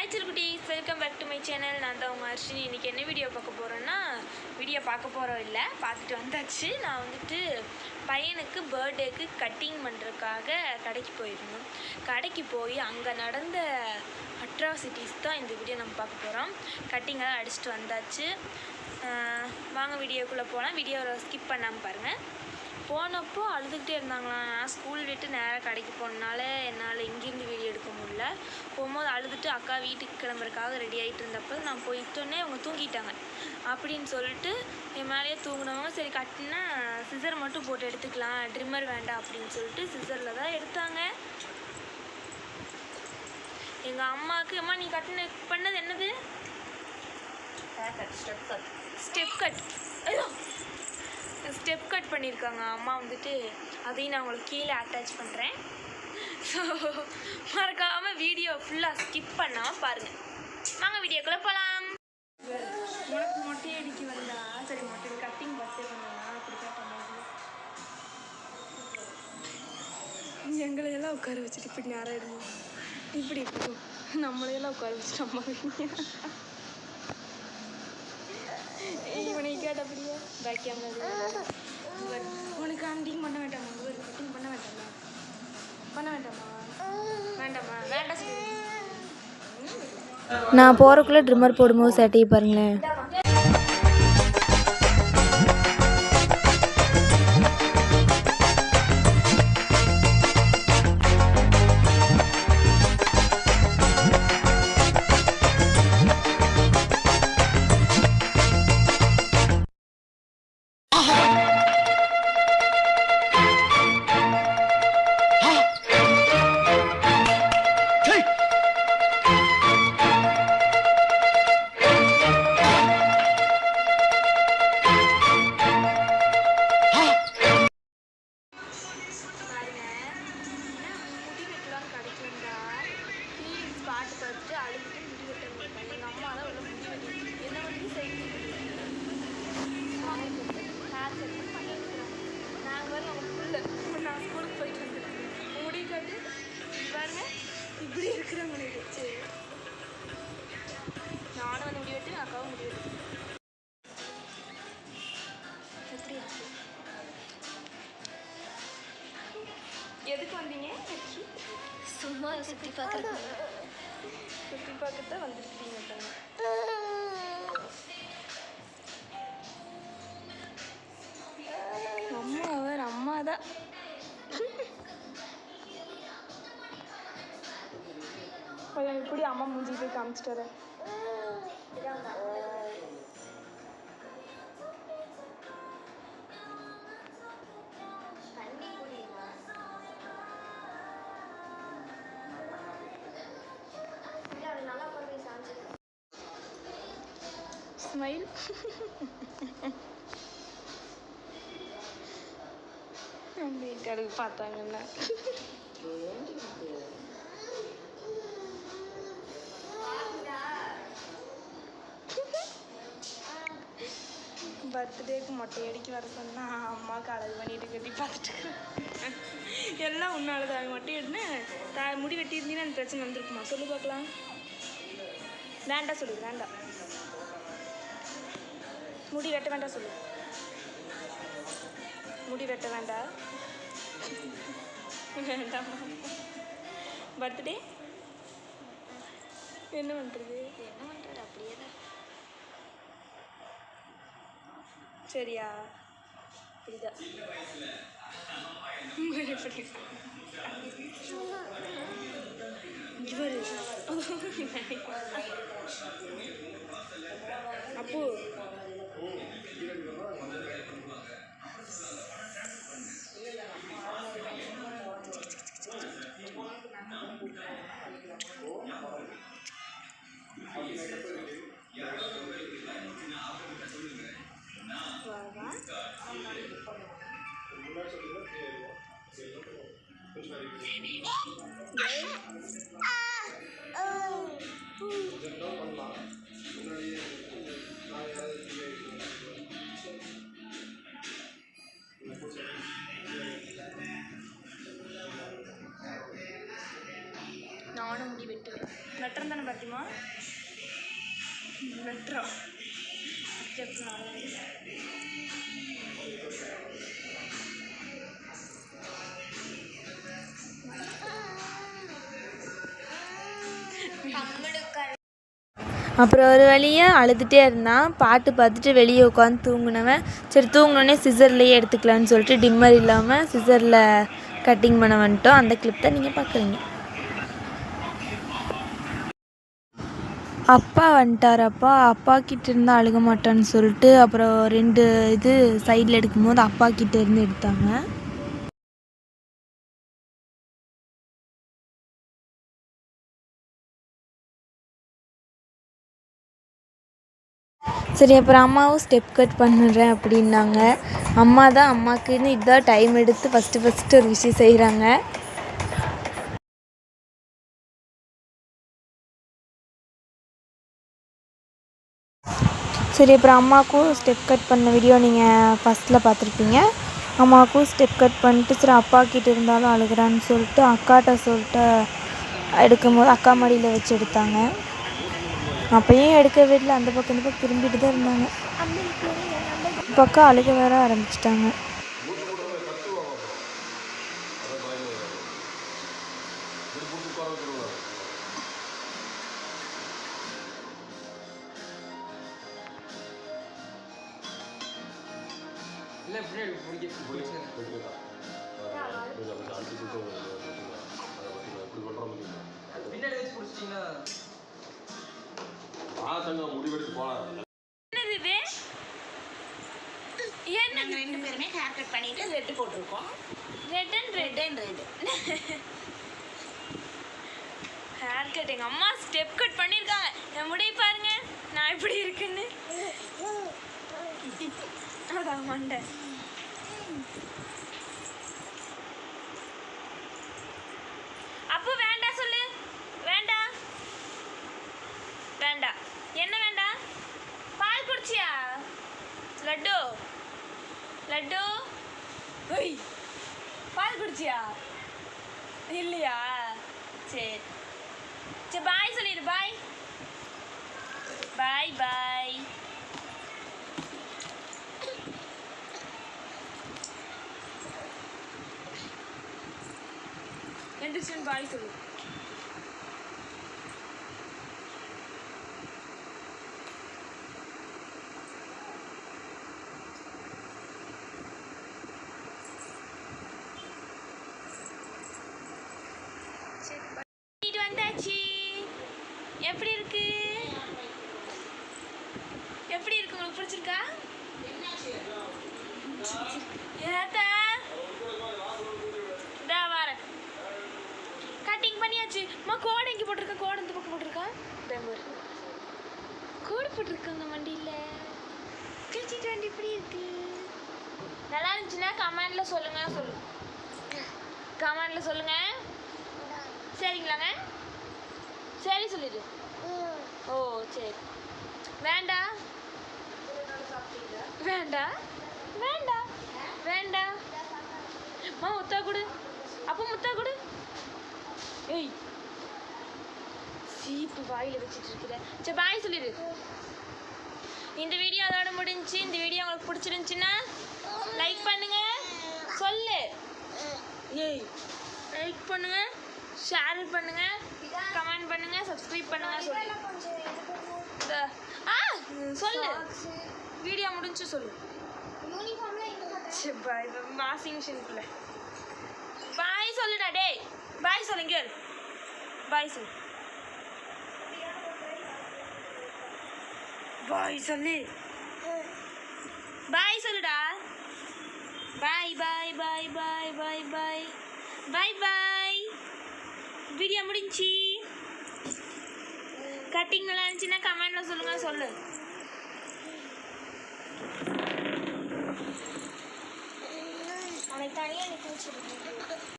Hi குட்டீஸ், welcome back to my channel. நான் தான் உங்கள் அர்ஷினி. இன்றைக்கி என்ன வீடியோ பார்க்க போகிறோன்னா, வீடியோ பார்க்க போகிறோம் இல்லை, பார்த்துட்டு வந்தாச்சு. நான் வந்துட்டு பையனுக்கு பர்த்டேக்கு கட்டிங் பண்ணுறதுக்காக கடைக்கு போயிருந்தோம். கடைக்கு போய் அங்கே நடந்த அட்ராசிட்டிஸ் தான் இந்த வீடியோ நம்ம பார்க்க போகிறோம். கட்டிங்கெல்லாம் அடிச்சுட்டு வந்தாச்சு. வாங்க வீடியோக்குள்ளே போகலாம். வீடியோவை ஸ்கிப் பண்ணாமல் பாருங்கள். போனப்போ அழுதுகிட்டே இருந்தாங்களாம். நான் ஸ்கூல் விட்டு நேராக கடைக்கு போனனால என்னால் இங்கேருந்து வீடியோ எடுக்க முடியல. போகும்போது அழுதுட்டு அக்கா வீட்டுக்கு கிளம்புறதுக்காக ரெடி ஆகிட்டு இருந்தப்போ நான் போயிட்டோன்னே அவங்க தூங்கிட்டாங்க. அப்படின்னு சொல்லிட்டு என் மேலேயே தூங்கினவங்க சரி கட்டினா சிசர் மட்டும் போட்டு எடுத்துக்கலாம், ட்ரிம்மர் வேண்டாம் அப்படின்னு சொல்லிட்டு சிசரில் தான் எடுத்தாங்க. எங்கள் அம்மாவுக்கு அம்மா நீ பண்ணது என்னது? ஸ்டெப் கட் பண்ணியிருக்காங்க அம்மா வந்துட்டு. அதையும் நான் உங்களுக்கு கீழே அட்டாச் பண்ணுறேன். ஸோ மறக்காமல் வீடியோ ஃபுல்லாக ஸ்கிப் பண்ணாமல் பாருங்கள். வாங்க வீடியோக்குள்ளே போகலாம். உனக்கு மொட்டை அடிக்க வந்தா சரி, மொட்டை கட்டிங் பஸ்ஸே வந்தா அப்படி கேட்டாங்க. எங்களையெல்லாம் உட்கார வச்சுட்டு இப்படி நேரம் இருந்தோம். இப்படி இருக்கும் நம்மளையெல்லாம் உட்கார வச்சுட்டு அம்மா இவனை கேட்ட அப்படியே பேக் கேமரா உனக்கு கட்டிங் பண்ண வேண்டாமா? கட்டிங் பண்ண வேண்டாமா? வேண்டாமா? வேண்டாம். நான் போகிறக்குள்ளே ட்ரிம்மர் போடும்போது சேட்டையை பாருங்களேன். இப்படி இருக்கிறவங்களுக்கு சரி, நானும் வந்து முடி வெட்டு, அக்காவும் முடி வெட்டு. எப்படி இருக்கு? எதுக்கு வந்தீங்க? சும்மா சுற்றி பார்க்குறேன். சுற்றி பார்க்கத்தான் வந்துருக்கீங்க. அம்மா அவர் அம்மா தான். இப்படி அம்மா மூஞ்சி போய் காமிச்சிட்டு வரேன். ஸ்மைல். வீட்டுக்கு பார்த்தாங்கன்னா பர்த்டேக்கு மொட்டை அடிக்க வர சொன்னால் அம்மாவுக்கு அழகு பண்ணிட்டு கட்டி பார்த்துட்டு எல்லாம் உன்னாலதான். மொட்டை எடுன்னு முடி வெட்டியிருந்தீங்கன்னா அந்த பிரச்சனை வந்துருக்குமா? சொல்லு பார்க்கலாம். வேண்டாம் சொல்லு, வேண்டாம். முடி வெட்ட வேண்டாம் சொல்லு. முடி வெட்ட வேண்டாம். வேண்டாம். பர்த்டே என்ன பண்ணுறது? அப்படியே தான். சரியா? இப்படிதான் அப்போ நானும் முடி வெட்டுவேன். பாத்திமா வெட்டுறா அப்புறம் ஒரு வழியாக அழுதுகிட்டே இருந்தான். பாட்டு பார்த்துட்டு வெளியே உட்காந்து தூங்கினவன். சரி தூங்கினோடனே சிசர்லேயே எடுத்துக்கலான்னு சொல்லிட்டு டிம்மர் இல்லாமல் சிசரில் கட்டிங் பண்ண வந்துட்டோம். அந்த கிளிப் தான் நீங்கள் பார்க்குறீங்க. அப்பா வந்துட்டார். அப்பா கிட்ட இருந்தால் அழுக மாட்டான்னு சொல்லிட்டு அப்புறம் 2 இது சைடில் எடுக்கும்போது அப்பா கிட்ட இருந்து எடுத்தாங்க. சரி அப்புறம் அம்மாவும் ஸ்டெப் கட் பண்ணுறேன் அப்படின்னாங்க. அம்மாவுக்குன்னு இதுதான் டைம் எடுத்து ஃபஸ்ட்டு ஒரு விஷயம் செய்கிறாங்க. சரி அப்புறம் அம்மாவுக்கும் ஸ்டெப் கட் பண்ண வீடியோ நீங்கள் ஃபஸ்ட்டில் பார்த்துருப்பீங்க. அம்மாவுக்கும் ஸ்டெப் கட் பண்ணிட்டு சரி அப்பா கிட்ட இருந்தாலும் அழுகிறான்னு சொல்லிட்டு அக்காட்ட சொல்லிட்டு எடுக்கும்போது அக்கா மடியில் வச்சு எடுத்தாங்க. அப்பையும் எடுக்க வீட்டில் அந்த பக்கம் இந்த பக்கம் திரும்பிட்டு தான் இருந்தாங்க. பக்கம் அழுக வேற ஆரம்பிச்சிட்டாங்க. என்னது 2 பேருமே ஹேர் கட் பண்ணிட்டு ரெட் போட்டிருக்கோம். ரெட் ஹேர் கட் எங்கள் அம்மா ஸ்டெப் கட் பண்ணியிருக்காங்க. என் முடிய பாருங்க நான் எப்படி இருக்குன்னு. அதான் மண்டை. அப்போ வேண்டாம் சொல்லு. வேண்டாம் என்ன வேண்டாம்? பால் குடிச்சியா? லட்டு ஒய் பால் குடிச்சியா? இல்லையா? சரி பாய் சொல்லிடு. பாய். எந்திரிச்சு பாய் சொல்லு. வந்தாச்சு. எப்படி இருக்கு உங்களுக்கு பிடிச்சிருக்கா? வரேன். கட்டிங் பண்ணியாச்சு. கோடு எங்கே போட்டிருக்கா? கோடு இந்த பக்கம் போட்டிருக்கா? கோடு போட்டிருக்காங்க வண்டியில். கிழிச்சிட்டு வண்டி இப்படி இருக்கு. நல்லா இருந்துச்சுன்னா கமெண்டில் சொல்லுங்க. சரிங்களாங்க? சரி சொல்லிடு. ஓ சரி. வேண்டாம் முத்தா கொடு. அப்போ முத்தா கொடு. ஏய் சீப்பு வாயில் வச்சுட்டு இருக்கிற. சரி பாய் சொல்லிடு. இந்த வீடியோ அதோட முடிஞ்சு. இந்த வீடியோ உங்களுக்கு பிடிச்சிருந்துச்சுன்னா லைக் பண்ணுங்க. சொல்லு. ஏய் லைக் பண்ணுங்க, ஷேர் பண்ணுங்க, கமெண்ட் பண்ணுங்க, சப்ஸ்கிரைப் பண்ணுங்க. சொல்லு. வீடியோ முடிஞ்சு சொல்லு. பாய். வாஷிங் மிஷினுக்குள்ள பாய் சொல்லுடா. டேய் பாய் சொல்லுங்க. பாய் சொல்லு. பாய் சொல்லு. பாய் சொல்லுடா. பாய். வீடியோ முடிஞ்சு. கட்டிங் நல்லா இருந்துச்சுன்னா கமெண்ட்ல சொல்லு. அவனை தனியாக நிற்க வச்சிருக்கேன்.